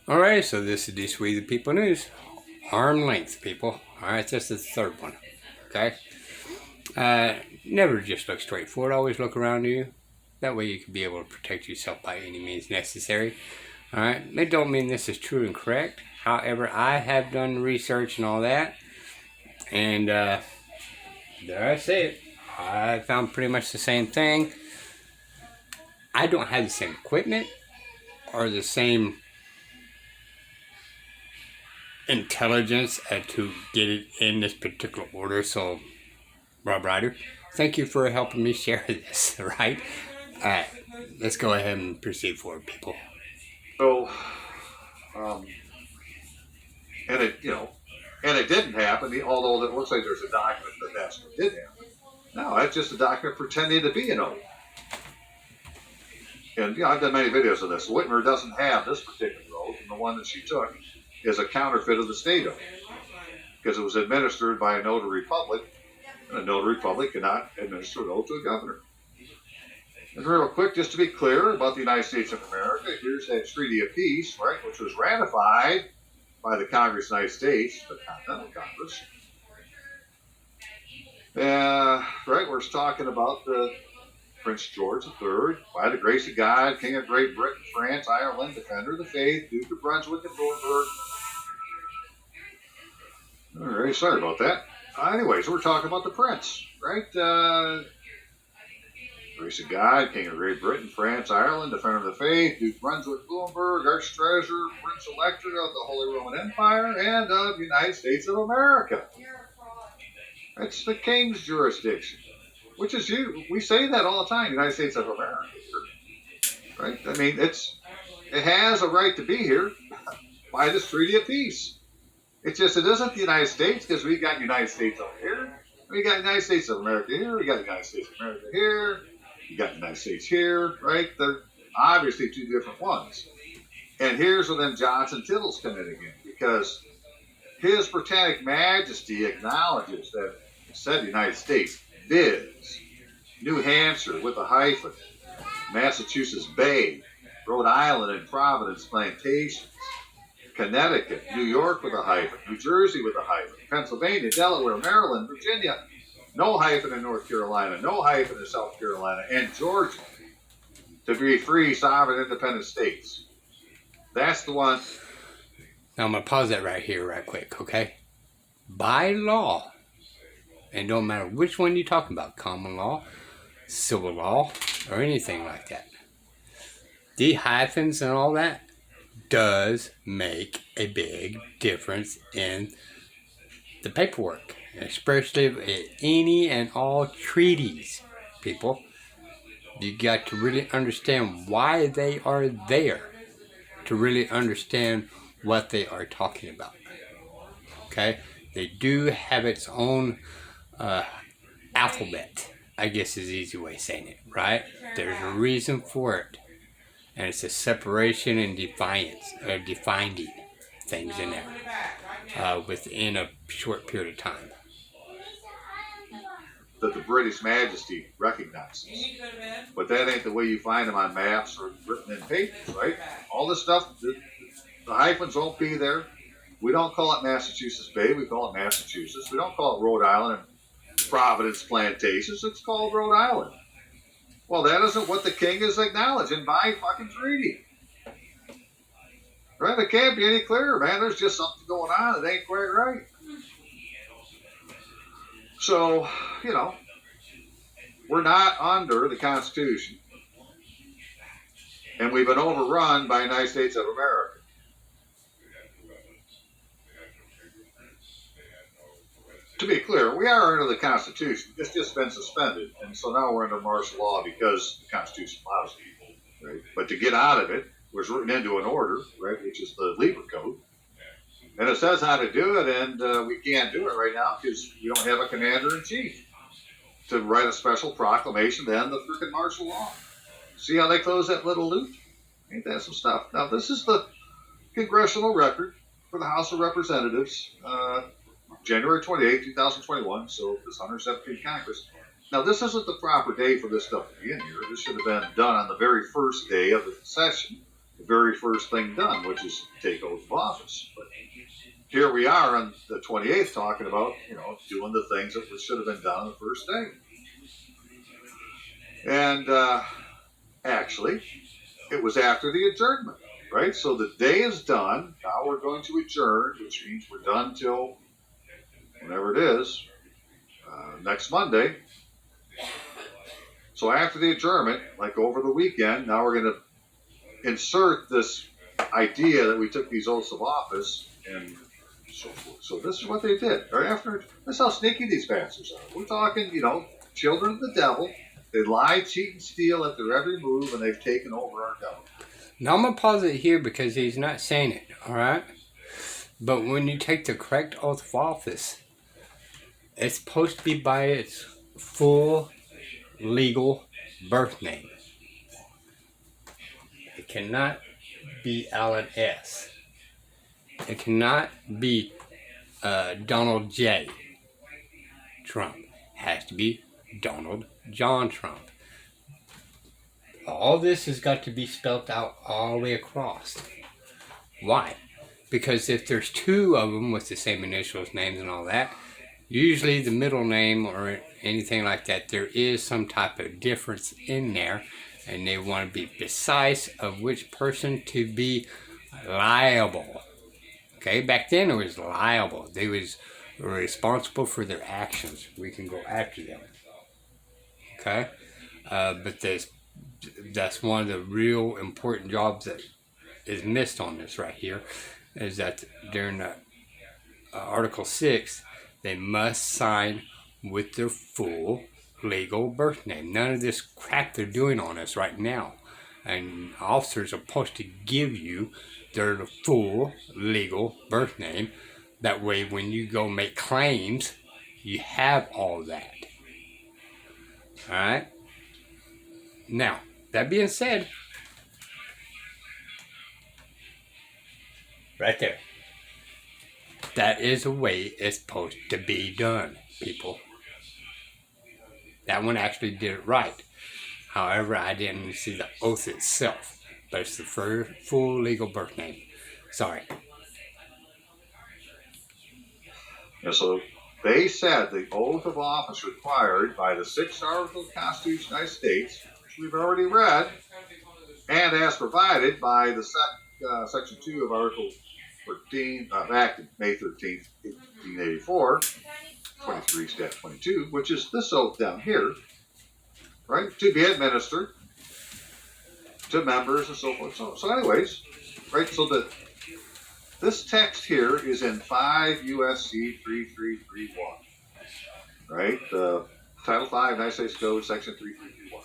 Alright, so this is This We the People News. Arm length, people. Alright, this is the third one. Okay? Never just look straight forward. Always look around you. That way you can be able to protect yourself by any means necessary. Alright? It don't mean this is true and correct. However, I have done research and all that. And, there I say it. I found pretty much the same thing. I don't have the same equipment or the same intelligence to get it in this particular order. So, Rob Ryder, thank you for helping me share this, right? Alright, let's go ahead and proceed forward, people. So, and it didn't happen, although it looks like there's a document that's what did happen. No, that's just a document pretending to be an oath. And, I've done many videos of this. Whitmer doesn't have this particular oath, and the one that she took is a counterfeit of the state oath, because it was administered by a notary public, and a notary public cannot administer an oath to a governor. And real quick, just to be clear about the United States of America, here's that Treaty of Peace, right, which was ratified by the Congress of the United States, the Continental Congress. Right, we're talking about the Prince George III, by the grace of God, King of Great Britain, France, Ireland, Defender of the Faith, Duke of Brunswick and Nuremberg. All right, sorry about that. Anyways, we're talking about the Prince, right? Grace of God, King of Great Britain, France, Ireland, Defender of the Faith, Duke of Brunswick, Nuremberg, Archtreasurer, Prince Elector of the Holy Roman Empire, and of the United States of America. It's the King's jurisdiction, which is we say that all the time, United States of America, right? I mean, it has a right to be here by this Treaty of Peace. It's just it isn't the United States, because we got United States over here, we got United States of America here, we got the United States of America here, you got the United States here, right? They're obviously two different ones. And here's where them Jots and Tittles come in again, because His Britannic Majesty acknowledges that it said United States, viz. New Hampshire with a hyphen, Massachusetts Bay, Rhode Island and Providence Plantations, Connecticut, New York with a hyphen, New Jersey with a hyphen, Pennsylvania, Delaware, Maryland, Virginia, no hyphen in North Carolina, no hyphen in South Carolina, and Georgia to be free, sovereign, independent states. That's the one. Now I'm going to pause that right here, right quick, okay? By law, and don't matter which one you're talking about, common law, civil law, or anything like that, the hyphens and all that does make a big difference in the paperwork, especially in any and all treaties, people. You got to really understand why they are there, to really understand what they are talking about. Okay? They do have its own alphabet, I guess is the easy way of saying it, right? There's a reason for it. And it's a separation and defining things in there within a short period of time. That the British Majesty recognizes. But that ain't the way you find them on maps or written in papers, right? All this stuff, the hyphens won't be there. We don't call it Massachusetts Bay, we call it Massachusetts. We don't call it Rhode Island and Providence Plantations, it's called Rhode Island. Well, that isn't what the King is acknowledging by fucking treaty. Right? It can't be any clearer, man. There's just something going on that ain't quite right. So, we're not under the Constitution. And we've been overrun by the United States of America. To be clear, we are under the Constitution. It's just been suspended. And so now we're under martial law because the Constitution allows it. Right? But to get out of it was written into an order, right, which is the Lieber Code. And it says how to do it, and we can't do it right now because we don't have a commander-in-chief to write a special proclamation to end the freaking martial law. See how they close that little loop? Ain't that some stuff? Now, this is the congressional record for the House of Representatives, January 28, 2021, so this 117th Congress. Now, this isn't the proper day for this stuff to be in here. This should have been done on the very first day of the session, the very first thing done, which is take oath of office. But here we are on the 28th talking about, doing the things that should have been done on the first day. And actually, it was after the adjournment, right? So the day is done. Now we're going to adjourn, which means we're done till whenever it is, next Monday. So after the adjournment, like over the weekend, now we're going to insert this idea that we took these oaths of office and so forth. So this is what they did. Right after, this is how sneaky these bastards are. We're talking, children of the devil. They lie, cheat, and steal at their every move, and they've taken over our government. Now I'm going to pause it here because he's not saying it, alright? But when you take the correct oath of office, it's supposed to be by its full legal birth name. It cannot be Alan S. It cannot be Donald J. Trump. It has to be Donald John Trump. All this has got to be spelled out all the way across. Why? Because if there's two of them with the same initials, names, and all that, usually the middle name or anything like that, there is some type of difference in there, and they want to be precise of which person to be liable. Okay, back then it was liable. They was responsible for their actions. We can go after them. Okay, but that's one of the real important jobs that is missed on this right here, is that during the, Article 6, they must sign with their full legal birth name. None of this crap they're doing on us right now. And officers are supposed to give you their full legal birth name. That way when you go make claims, you have all that. Alright? Now, that being said, right there, that is the way it's supposed to be done, people. That one actually did it right. However, I didn't see the oath itself, but it's the full legal birth name. Sorry. And so they said the oath of office required by the 6th Article of the Constitution of the United States, which we've already read, and as provided by the Section 2 of Article 13, Act of May 13th, 1884, 23 Stat 22, which is this oath down here, right, to be administered to members and so forth. So anyways, right, so this text here is in 5 U.S.C. 3331, right, Title 5, United States Code, Section 3331.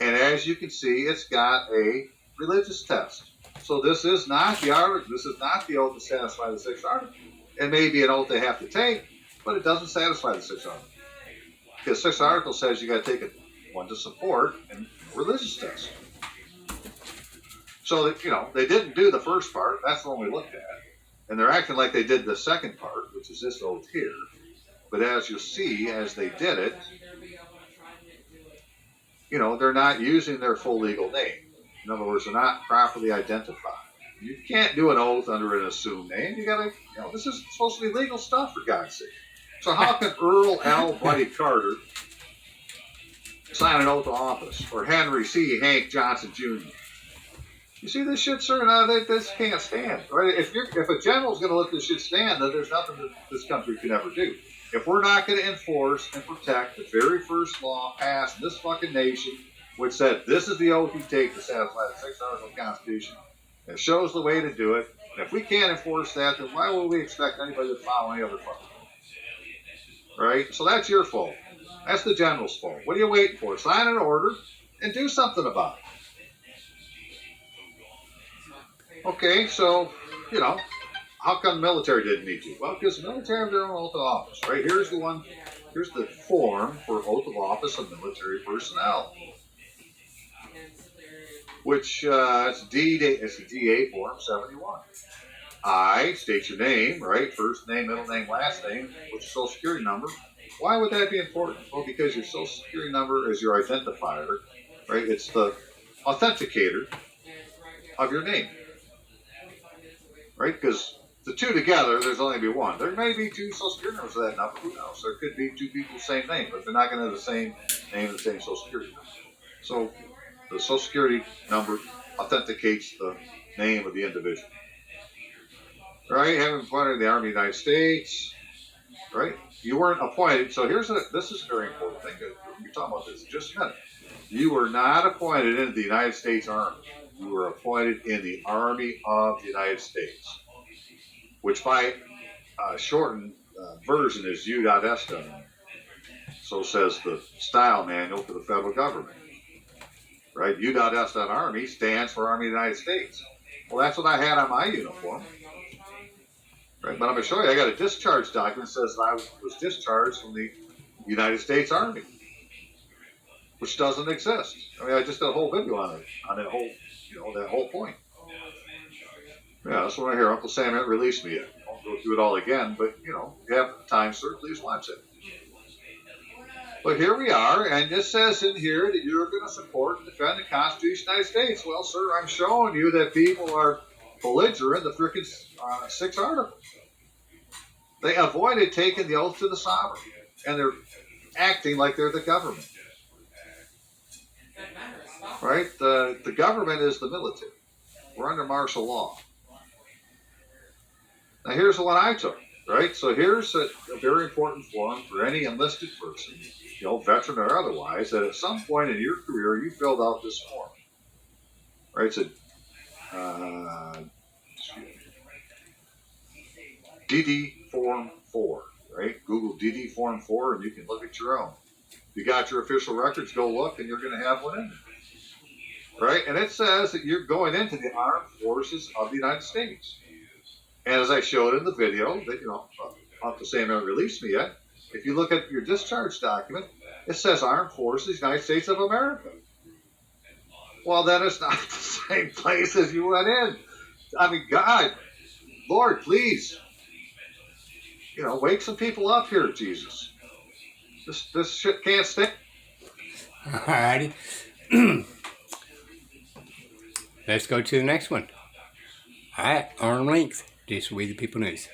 And as you can see, it's got a religious test. So this is not the article. This is not the oath to satisfy the 6th article. It may be an oath they have to take, but it doesn't satisfy the 6th article. Because the 6th article says you got to take one to support and a religious test. So that, they didn't do the first part. That's the one we looked at, and they're acting like they did the second part, which is this oath here. But as you'll see, as they did it, they're not using their full legal name. In other words, they're not properly identified. You can't do an oath under an assumed name. You gotta, this is supposed to be legal stuff, for God's sake. So how can Earl L. Buddy Carter sign an oath of office, or Henry C. Hank Johnson Jr.? You see this shit, sir? No, this can't stand. Right? If a general's going to let this shit stand, then there's nothing that this country can ever do. If we're not going to enforce and protect the very first law passed in this fucking nation, which said this is the oath you take to satisfy the 6th Article of the Constitution, it shows the way to do it. And if we can't enforce that, then why would we expect anybody to follow any other fucking law? Right? So that's your fault. That's the general's fault. What are you waiting for? Sign an order and do something about it. Okay, so, how come the military didn't need to? Well, because the military have their own oath of office, right? Here's the form for oath of office of military personnel, which it's a DA form 71. I state your name, right? First name, middle name, last name, what's your social security number. Why would that be important? Well, because your social security number is your identifier, right? It's the authenticator of your name. Right? Because the two together, there's only be one. There may be two social security numbers for that number. Who knows? There could be two people, same name, but they're not going to have the same name and the same social security number. So the social security number authenticates the name of the individual. Right? Having appointed in the Army of the United States. Right? You weren't appointed. So this is a very important thing. We're talking about this in just a minute. You were not appointed into the United States Army. You were appointed in the Army of the United States, which by shortened version is U.ESTA. So says the style manual for the federal government. Right? U.ESTA Army stands for Army of the United States. Well, that's what I had on my uniform. Right? But I'm going to show you, I got a discharge document that says that I was discharged from the United States Army, which doesn't exist. I mean, I just did a whole video on it, on that whole, that whole point. Yeah, that's what I hear. Uncle Sam hasn't released me yet. I won't go through it all again, but, if you have time, sir, please watch it. But here we are, and it says in here that you're going to support and defend the Constitution of the United States. Well, sir, I'm showing you that people are belligerent the frickin' 6th article. They avoided taking the oath to the sovereign, and they're acting like they're the government. Right? The government is the military. We're under martial law. Now, here's the one I took. Right? So here's a very important form for any enlisted person, veteran or otherwise, that at some point in your career you filled out this form. Right? It's a DD Form 4. Right? Google DD Form 4 and you can look at your own. If you got your official records, go look and you're going to have one in there. Right? And it says that you're going into the Armed Forces of the United States. And as I showed in the video, that, Uncle Sam hasn't released me yet, if you look at your discharge document, it says Armed Forces, United States of America. Well, then it's not the same place as you went in. I mean, God, Lord, please, wake some people up here, Jesus. This shit can't stay. Alrighty. Let's go to the next one. Alright, arm length. This is We the People News.